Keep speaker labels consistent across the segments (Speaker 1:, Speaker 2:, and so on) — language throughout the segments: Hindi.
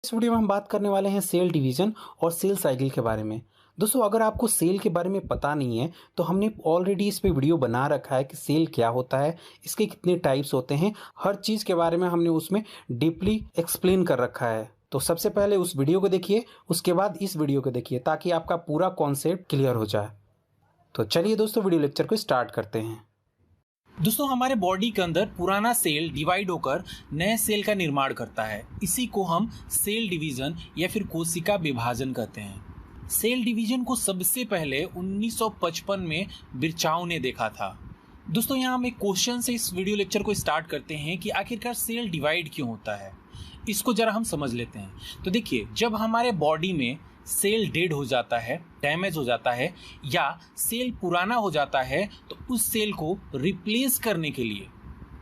Speaker 1: इस वीडियो में हम बात करने वाले हैं सेल डिवीजन और सेल साइकिल के बारे में। दोस्तों, अगर आपको सेल के बारे में पता नहीं है तो हमने ऑलरेडी इस पे वीडियो बना रखा है कि सेल क्या होता है, इसके कितने टाइप्स होते हैं, हर चीज़ के बारे में हमने उसमें डीपली एक्सप्लेन कर रखा है। तो सबसे पहले उस वीडियो को देखिए, उसके बाद इस वीडियो को देखिए ताकि आपका पूरा कॉन्सेप्ट क्लियर हो जाए। तो चलिए दोस्तों, वीडियो लेक्चर को स्टार्ट करते हैं।
Speaker 2: दोस्तों, हमारे बॉडी के अंदर पुराना सेल डिवाइड होकर नए सेल का निर्माण करता है। इसी को हम सेल डिवीजन या फिर कोशिका विभाजन कहते हैं। सेल डिवीजन को सबसे पहले 1955 में बिरचाओ ने देखा था। दोस्तों, यहाँ हम एक क्वेश्चन से इस वीडियो लेक्चर को स्टार्ट करते हैं कि आखिरकार सेल डिवाइड क्यों होता है। इसको जरा हम समझ लेते हैं। तो देखिए, जब हमारे बॉडी में सेल डेड हो जाता है, डैमेज हो जाता है या सेल पुराना हो जाता है तो उस सेल को रिप्लेस करने के लिए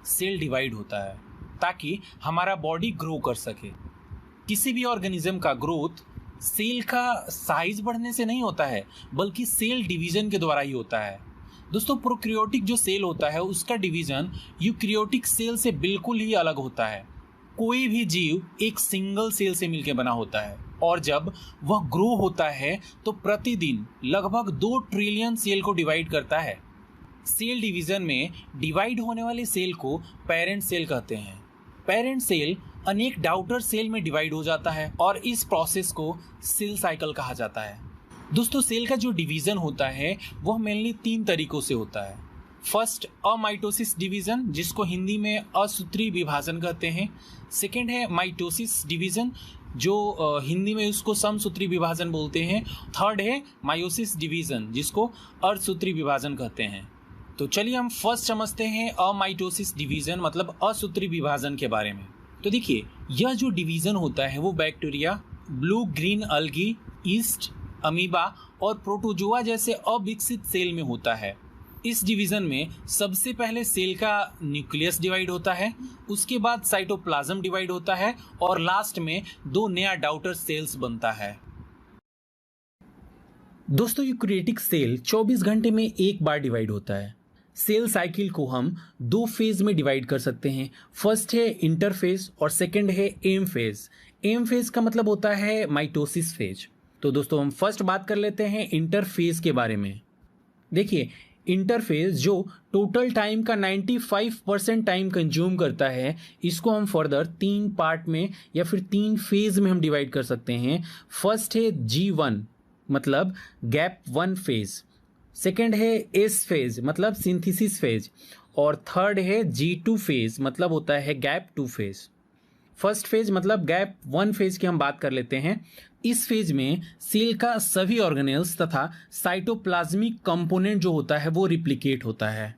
Speaker 2: सेल डिवाइड होता है ताकि हमारा बॉडी ग्रो कर सके। किसी भी ऑर्गेनिज्म का ग्रोथ सेल का साइज बढ़ने से नहीं होता है बल्कि सेल डिवीजन के द्वारा ही होता है। दोस्तों, प्रोकैरियोटिक जो सेल होता है उसका डिवीजन यूकैरियोटिक सेल से बिल्कुल ही अलग होता है। कोई भी जीव एक सिंगल सेल से मिलकर बना होता है और जब वह ग्रो होता है तो प्रतिदिन लगभग 2 ट्रिलियन सेल को डिवाइड करता है। सेल डिवीजन में डिवाइड होने वाले सेल को पेरेंट सेल कहते हैं। पेरेंट सेल अनेक डॉटर सेल में डिवाइड हो जाता है और इस प्रोसेस को सेल साइकिल कहा जाता है। दोस्तों, सेल का जो डिवीजन होता है वह मेनली 3 तरीकों से होता है। फर्स्ट, अमाइटोसिस डिवीजन, जिसको हिंदी में असूत्री विभाजन कहते हैं। सेकेंड है माइटोसिस डिवीजन, जो हिंदी में उसको समसूत्री विभाजन बोलते हैं। थर्ड है मायोसिस डिवीजन, जिसको अर्धसूत्री विभाजन कहते हैं। तो चलिए हम फर्स्ट समझते हैं अमाइटोसिस डिवीजन मतलब असूत्री विभाजन के बारे में। तो देखिए, यह जो डिवीजन होता है वो bacteria, blue green अलगी, east, amoeba और प्रोटोजोआ जैसे अविकसित सेल में होता है। इस डिवीजन में सबसे पहले सेल का न्यूक्लियस डिवाइड होता है, उसके बाद साइटोप्लाज्म डिवाइड होता है और लास्ट में 2 नया डॉटर सेल्स बनता है। दोस्तों, यूकैरियोटिक सेल 24 घंटे में एक बार डिवाइड होता है। सेल साइकिल को हम 2 फेज में डिवाइड कर सकते हैं। फर्स्ट है इंटरफेज और सेकंड है एम फेज। एम फेज का मतलब होता है माइटोसिस फेज। तो दोस्तों, हम फर्स्ट बात कर लेते हैं इंटरफेज के बारे में। देखिए, इंटरफेज जो टोटल टाइम का 95% टाइम कंज्यूम करता है, इसको हम फर्दर 3 पार्ट में या फिर 3 फेज में हम डिवाइड कर सकते हैं। फर्स्ट है G1 मतलब गैप 1 फेज, सेकेंड है एस फेज मतलब सिंथेसिस फेज और थर्ड है G2 फेज मतलब होता है गैप 2 फेज। फर्स्ट फेज मतलब गैप 1 फेज की हम बात कर लेते हैं। इस फेज में सेल का सभी ऑर्गेनेल्स तथा साइटोप्लाज्मिक कंपोनेंट जो होता है वो रिप्लिकेट होता है।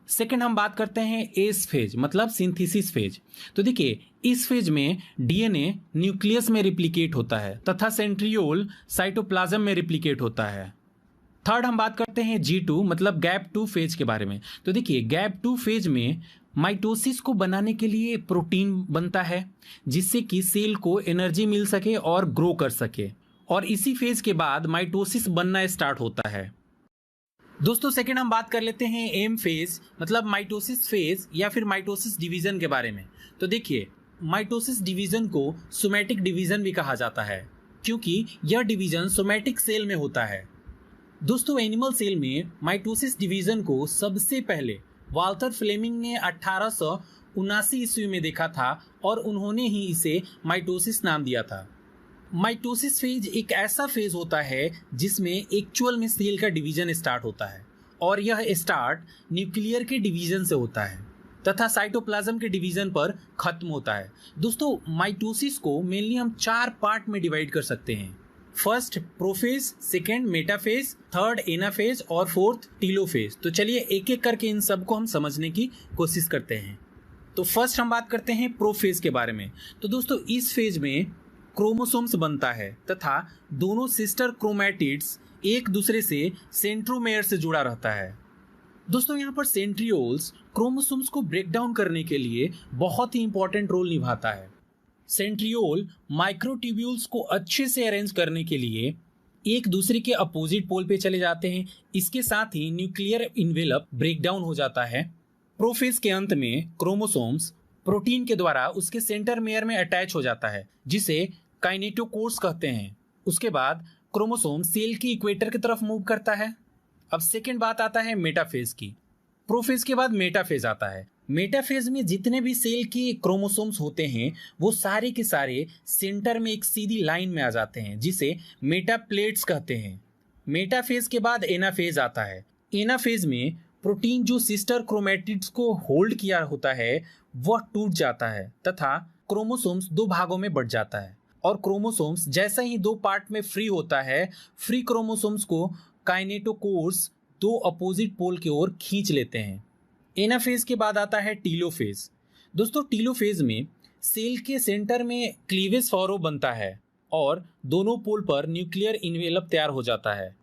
Speaker 2: सेकंड हम बात करते हैं एस फेज मतलब सिंथेसिस फेज। तो देखिए, इस फेज में डीएनए न्यूक्लियस में रिप्लिकेट होता है तथा सेंट्रियोल साइटोप्लाज्म में रिप्लिकेट होता है। थर्ड हम बात करते हैं G2 मतलब गैप 2 फेज के बारे में। तो देखिए, गैप 2 फेज में माइटोसिस को बनाने के लिए प्रोटीन बनता है जिससे कि सेल को एनर्जी मिल सके और ग्रो कर सके, और इसी फेज के बाद माइटोसिस बनना स्टार्ट होता है। दोस्तों, सेकंड हम बात कर लेते हैं एम फेज मतलब माइटोसिस फेज या फिर माइटोसिस डिवीजन के बारे में। तो देखिए, माइटोसिस डिवीजन को सोमैटिक डिवीजन भी कहा जाता है क्योंकि यह डिवीजन सोमैटिक सेल में होता है। दोस्तों, एनिमल सेल में माइटोसिस डिवीजन को सबसे पहले वाल्टर फ्लेमिंग ने 1879 ईस्वी में देखा था और उन्होंने ही इसे माइटोसिस नाम दिया था। माइटोसिस फेज एक ऐसा फेज होता है जिसमें एक्चुअल में सेल का डिवीजन स्टार्ट होता है और यह स्टार्ट न्यूक्लियर के डिवीजन से होता है तथा साइटोप्लाज्म के डिवीजन पर खत्म होता है। दोस्तों, माइटोसिस को मेनली हम 4 पार्ट में डिवाइड कर सकते हैं। First prophase, second metaphase, third anaphase और फोर्थ टीलोफेज। तो चलिए एक एक करके इन सबको हम समझने की कोशिश करते हैं। तो फर्स्ट हम बात करते हैं प्रोफेज के बारे में। तो दोस्तों, इस फेज में क्रोमोसोम्स बनता है तथा दोनों सिस्टर क्रोमैटिड्स एक दूसरे से सेंट्रोमेयर से जुड़ा रहता है। दोस्तों, यहाँ पर सेंट्रियोल्स क्रोमोसोम्स को ब्रेक डाउन करने के लिए बहुत ही इंपॉर्टेंट रोल निभाता है। सेंट्रियोल माइक्रोट्यूब्यूल्स को अच्छे से अरेंज करने के लिए एक दूसरे के अपोजिट पोल पे चले जाते हैं। इसके साथ ही न्यूक्लियर इन्वेलप ब्रेक डाउन हो जाता है। प्रोफेज के अंत में क्रोमोसोम्स प्रोटीन के द्वारा उसके सेंटरमेयर में अटैच हो जाता है जिसे काइनेटोकोर्स कहते हैं। उसके बाद क्रोमोसोम सेल की इक्वेटर की तरफ मूव करता है। अब सेकेंड बात आता है मेटाफेज की। प्रोफेज के बाद मेटाफेज आता है। मेटाफेज में जितने भी सेल के क्रोमोसोम्स होते हैं वो सारे के सारे सेंटर में एक सीधी लाइन में आ जाते हैं, जिसे मेटाप्लेट्स कहते हैं। मेटाफेज के बाद एनाफेज आता है। एनाफेज में प्रोटीन जो सिस्टर क्रोमैटिड्स को होल्ड किया होता है वह टूट जाता है तथा क्रोमोसोम्स दो भागों में बढ़ जाता है। और क्रोमोसोम्स जैसा ही दो पार्ट में फ्री होता है, फ्री क्रोमोसोम्स को काइनेटोकोर्स दो अपोजिट पोल की ओर खींच लेते हैं। एनाफेज के बाद आता है टीलोफेज। दोस्तों, टीलोफेज में सेल के सेंटर में क्लीवेज फॉरो बनता है और दोनों पोल पर न्यूक्लियर इन्वेलप तैयार हो जाता है।